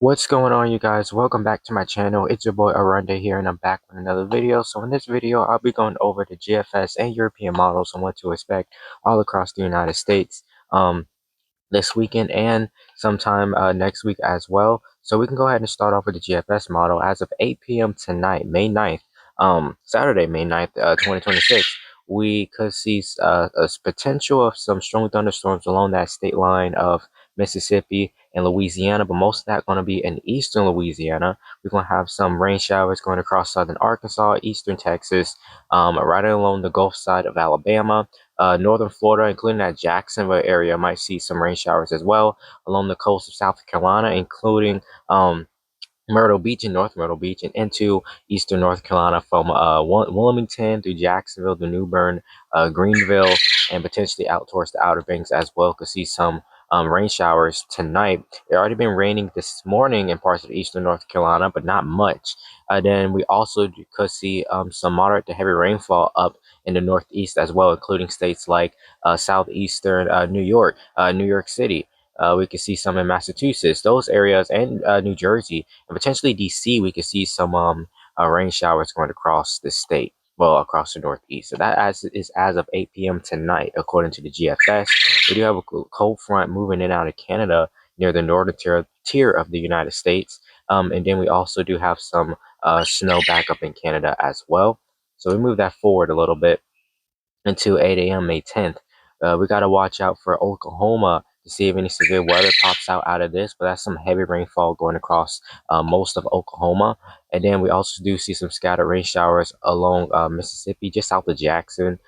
What's going on, you guys? Welcome back to my channel. It's your boy Arunda here, and I'm back with another video. So in this video, I'll be going over the GFS and European models and what to expect all across the United States this weekend and sometime next week as well. So we can go ahead and start off with the GFS model. As of 8 p.m. tonight, May 9th, Saturday, May 9th, 2026, we could see a potential of some strong thunderstorms along that state line of Mississippi and Louisiana, but most of that going to be in eastern Louisiana. We're going to have some rain showers going across southern Arkansas, eastern Texas, right along the Gulf side of Alabama. Northern Florida, including that Jacksonville area, might see some rain showers as well along the coast of South Carolina, including Myrtle Beach and North Myrtle Beach, and into eastern North Carolina from Wilmington through Jacksonville to New Bern, Greenville, and potentially out towards the Outer Banks as well. Could see some rain showers tonight. It already been raining this morning in parts of eastern North Carolina, but not much. Then we also could see some moderate to heavy rainfall up in the Northeast as well, including states like southeastern New York, New York City. We could see some in Massachusetts, those areas, and New Jersey, and potentially DC. We could see some rain showers going across the state, well, across the Northeast. So that is as of 8 p.m. tonight, according to the GFS. We do have a cold front moving in out of Canada near the northern tier of the United States, and then we also do have some snow back up in Canada as well. So we move that forward a little bit until 8 a.m. May 10th. We got to watch out for Oklahoma to see if any severe weather pops out of this, but that's some heavy rainfall going across most of Oklahoma. And then we also do see some scattered rain showers along Mississippi, just south of Jackson,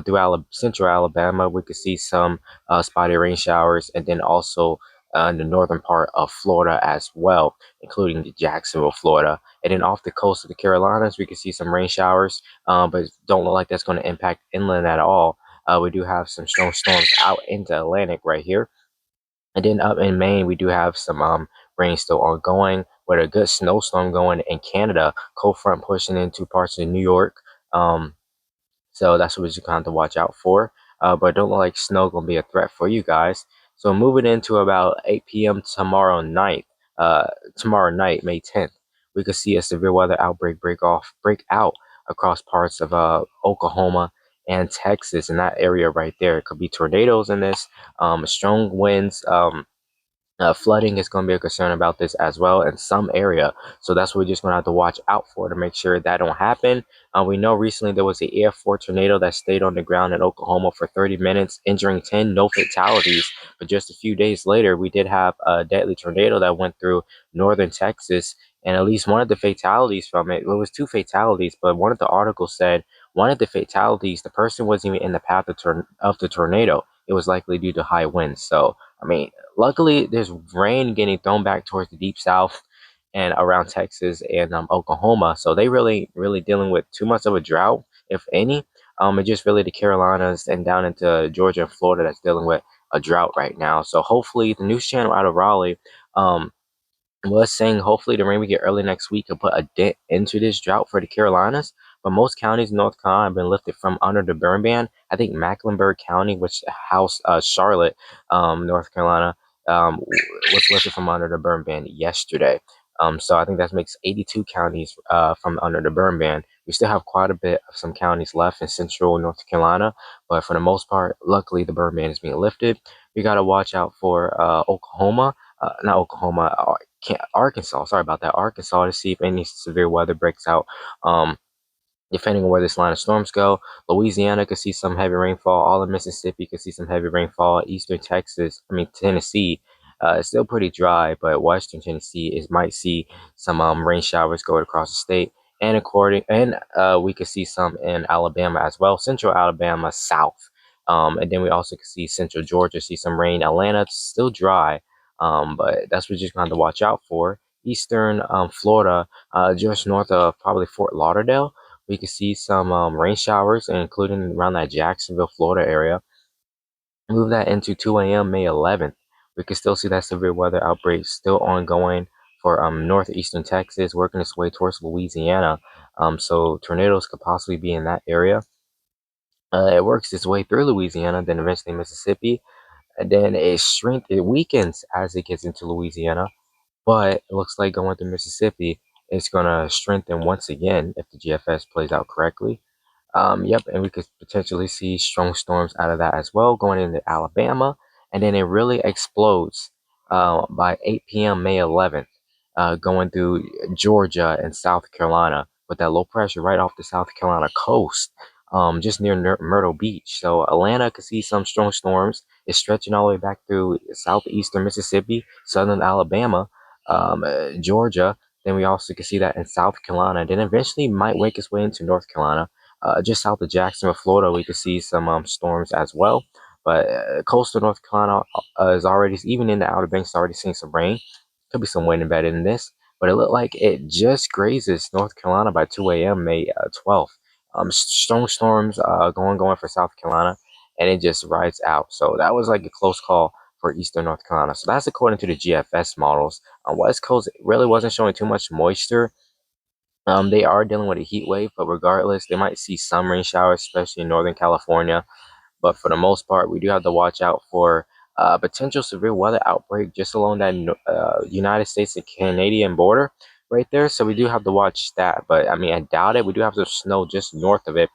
through central Alabama. We could see some spotty rain showers, and then also in the northern part of Florida as well, including the Jacksonville, Florida. And then off the coast of the Carolinas, we could see some rain showers, but don't look like that's going to impact inland at all. We do have some storms out into Atlantic right here. And then up in Maine, we do have some rain still ongoing with a good snowstorm going in Canada. Cold front pushing into parts of New York. So that's what you kind of watch out for. But don't look like snow gonna be a threat for you guys. So moving into about 8 p.m. Tomorrow night, May 10th, we could see a severe weather outbreak break out across parts of Oklahoma and Texas. In that area right there, it could be tornadoes in this, strong winds. Flooding is going to be a concern about this as well in some area, so that's what we're just going to have to watch out for to make sure that don't happen. We know recently there was an Air 4 tornado that stayed on the ground in Oklahoma for 30 minutes, injuring 10, no fatalities. But just a few days later, we did have a deadly tornado that went through northern Texas, and at least one of the fatalities from it, well, it was two fatalities, but one of the articles said one of the fatalities, the person wasn't even in the path of the tornado. It was likely due to high winds. So, I mean, luckily, there's rain getting thrown back towards the deep south and around Texas and Oklahoma. So they really dealing with too much of a drought, if any. It's just really the Carolinas and down into Georgia and Florida that's dealing with a drought right now. So hopefully, the news channel out of Raleigh was saying hopefully the rain we get early next week can put a dent into this drought for the Carolinas. But most counties in North Carolina have been lifted from under the burn ban. I think Mecklenburg County, which housed Charlotte, North Carolina, was lifted from under the burn ban yesterday. So I think that makes 82 counties from under the burn ban. We still have quite a bit of some counties left in central North Carolina, but for the most part, luckily the burn ban is being lifted. We got to watch out for Oklahoma, not Oklahoma, Arkansas. Sorry about that, Arkansas, to see if any severe weather breaks out. Depending on where this line of storms go, Louisiana could see some heavy rainfall. All of Mississippi could see some heavy rainfall. Eastern Texas, I mean Tennessee, it's still pretty dry, but Western Tennessee might see some rain showers going across the state. And we could see some in Alabama as well, Central Alabama, South, and then we also could see Central Georgia see some rain. Atlanta still dry, but that's what you're just going to have to watch out for. Eastern Florida, just north of probably Fort Lauderdale, we could see some rain showers, including around that Jacksonville, Florida area. Move that into 2 a.m. May 11th. We could still see that severe weather outbreak still ongoing for northeastern Texas, working its way towards Louisiana. So tornadoes could possibly be in that area. It works its way through Louisiana, then eventually Mississippi, and then it weakens as it gets into Louisiana. but it looks like going through Mississippi is going to strengthen once again if the GFS plays out correctly. Yep, and we could potentially see strong storms out of that as well going into Alabama, and then it really explodes by 8 p.m. May 11th, going through Georgia and South Carolina with that low pressure right off the South Carolina coast, just near Myrtle Beach. So Atlanta could see some strong storms. It's stretching all the way back through southeastern Mississippi, southern Alabama, Georgia. Then we also can see that in South Carolina. Then eventually might make its way into North Carolina. Just south of Jacksonville, Florida, we could see some storms as well. But coastal North Carolina is already, even in the Outer Banks, already seeing some rain. Could be some wind embedded in this. But it looked like it just grazes North Carolina by 2 a.m. May 12th. Strong storms going for South Carolina, and it just rides out. So that was like a close call for Eastern North Carolina. So that's according to the GFS models. On West Coast, it really wasn't showing too much moisture. They are dealing with a heat wave, but regardless, they might see some rain showers, especially in Northern California. But for the most part, we do have to watch out for potential severe weather outbreak just along that United States and Canadian border right there. So we do have to watch that. But I mean, I doubt it. We do have some snow just north of it,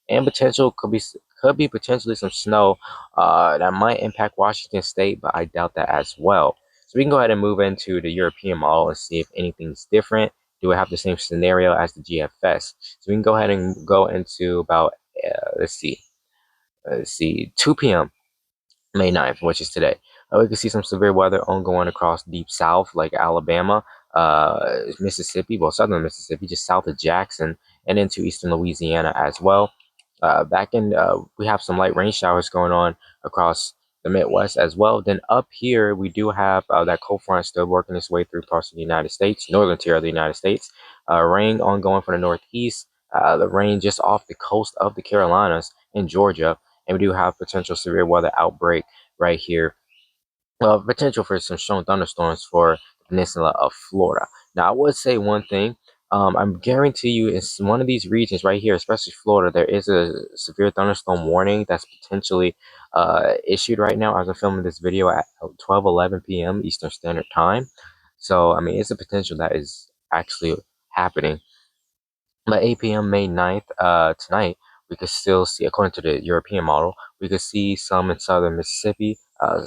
and potential could be potentially some snow that might impact Washington State, but I doubt that as well. So we can go ahead and move into the European model and see if anything's different. Do we have the same scenario as the GFS? So we can go ahead and go into about let's see 2 p.m. May 9th, which is today. We can see some severe weather ongoing across deep south, like Alabama, Mississippi, well, southern Mississippi, just south of Jackson, and into eastern Louisiana as well. We have some light rain showers going on across the Midwest as well. Then up here, we do have that cold front still working its way through parts of the United States, northern tier of the United States. Rain ongoing for the Northeast, the rain just off the coast of the Carolinas in Georgia, and we do have potential severe weather outbreak right here. Well, potential for some strong thunderstorms for the peninsula of Florida. Now, I would say one thing. I'm guarantee you, in one of these regions right here, especially Florida, there is a severe thunderstorm warning that's potentially issued right now as I'm filming this video at 12:11 p.m. Eastern Standard Time. So, I mean, it's a potential that is actually happening. By 8 p.m. May 9th, tonight, we could still see, according to the European model, we could see some in southern Mississippi,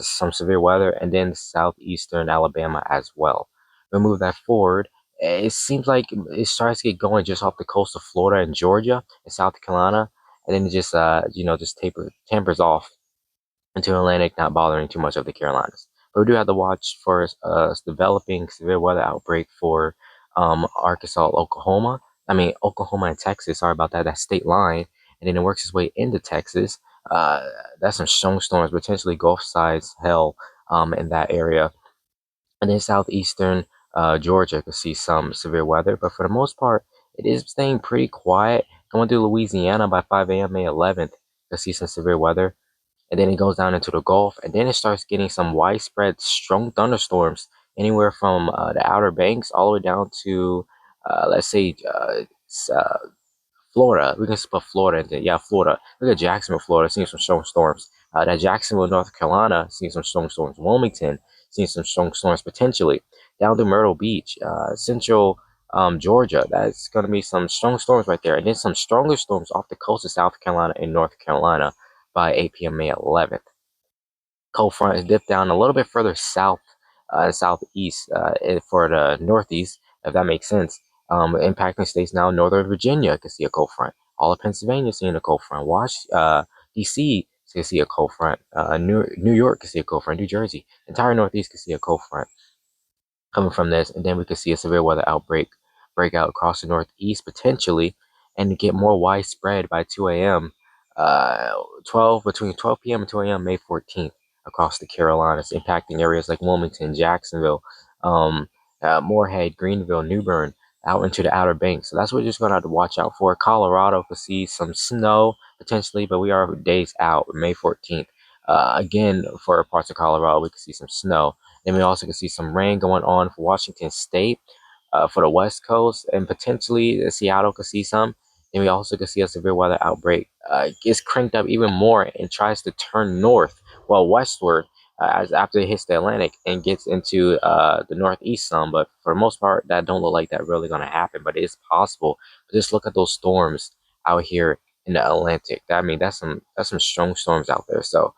some severe weather, and then southeastern Alabama as well. We move that forward. It seems like it starts to get going just off the coast of Florida and Georgia and South Carolina, and then it just, just tampers off into Atlantic, not bothering too much of the Carolinas. But we do have to watch for developing severe weather outbreak for Arkansas, Oklahoma. I mean, Oklahoma and Texas. Sorry about that. That state line, and then it works its way into Texas. That's some strong storms, potentially Gulf size hell in that area. And then southeastern Georgia could see some severe weather, but for the most part, it is staying pretty quiet. Going through Louisiana by 5 a.m. May 11th, you'll see some severe weather, and then it goes down into the Gulf, and then it starts getting some widespread strong thunderstorms anywhere from the Outer Banks all the way down to, let's say, Florida. We can put Florida into, yeah, Florida. Look at Jacksonville, Florida, seeing some strong storms. That Jacksonville, North Carolina, seeing some strong storms. Wilmington, seeing some strong storms potentially. Down to Myrtle Beach, central Georgia, that's going to be some strong storms right there. And then some stronger storms off the coast of South Carolina and North Carolina by 8 p.m. May 11th. Cold front is dipped down a little bit further south and southeast for the northeast, if that makes sense. Impacting states now. Northern Virginia could see a cold front. All of Pennsylvania seeing a cold front. DC could see a cold front. New York could see a cold front. New Jersey, entire Northeast could see a cold front coming from this, and then we could see a severe weather outbreak break out across the Northeast potentially, and get more widespread by 2 a.m. 12 between 12 p.m. and 2 a.m. May 14th across the Carolinas, impacting areas like Wilmington, Jacksonville, Moorhead, Greenville, New Bern, out into the Outer Banks. So that's what we're just going to have to watch out for. Colorado could see some snow potentially, but we are days out, May 14th. Again, for parts of Colorado, we could see some snow. Then we also can see some rain going on for Washington State, for the West Coast, and potentially Seattle could see some. Then we also could see a severe weather outbreak gets cranked up even more and tries to turn north, well, westward, as after it hits the Atlantic and gets into the northeast some. But for the most part, that don't look like that really going to happen. But it's possible. But just look at those storms out here in the Atlantic. I mean, that's some strong storms out there. So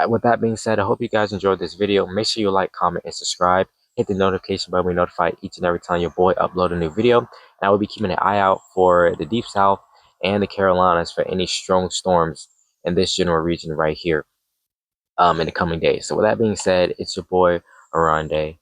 with that being said, I hope you guys enjoyed this video. Make sure you like, comment, and subscribe. Hit the notification bell to be notified each and every time your boy upload a new video. And I will be keeping an eye out for the Deep South and the Carolinas for any strong storms in this general region right here in the coming days. So with that being said, it's your boy Arande.